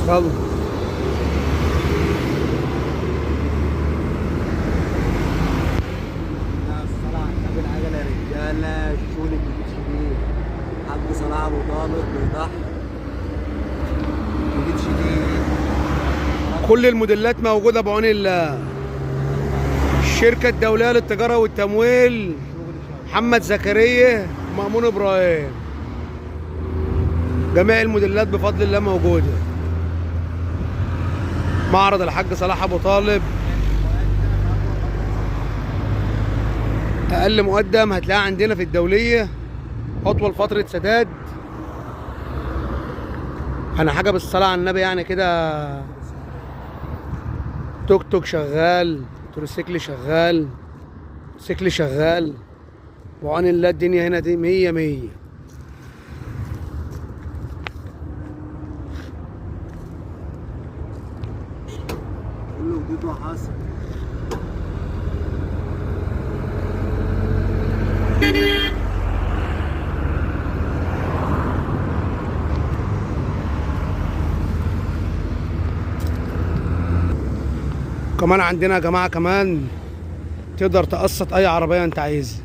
يلا. الصلاة على النبي، العجلة يا رجالة، الشغل الجديد شديد. حاج صلاح أبو طالب بيضحي، جديد شديد. كل الموديلات موجودة بعون الله. الشركة الدولية للتجارة والتمويل، محمد زكريا، مأمون إبراهيم. جميع الموديلات بفضل الله موجودة. معرض الحاج صلاح أبو طالب. أقل مقدم هتلاقيه عندنا في الدولية، أطول فترة سداد. أنا حاجة بالصلاة على النبي يعني كده. توك توك شغال، تروسيكل شغال، سيكل شغال. وعن الله الدنيا هنا دي مية مية. كله جديد وحصل. كمان عندنا يا جماعة كمان تقدر تقسط أي عربية أنت عايزها.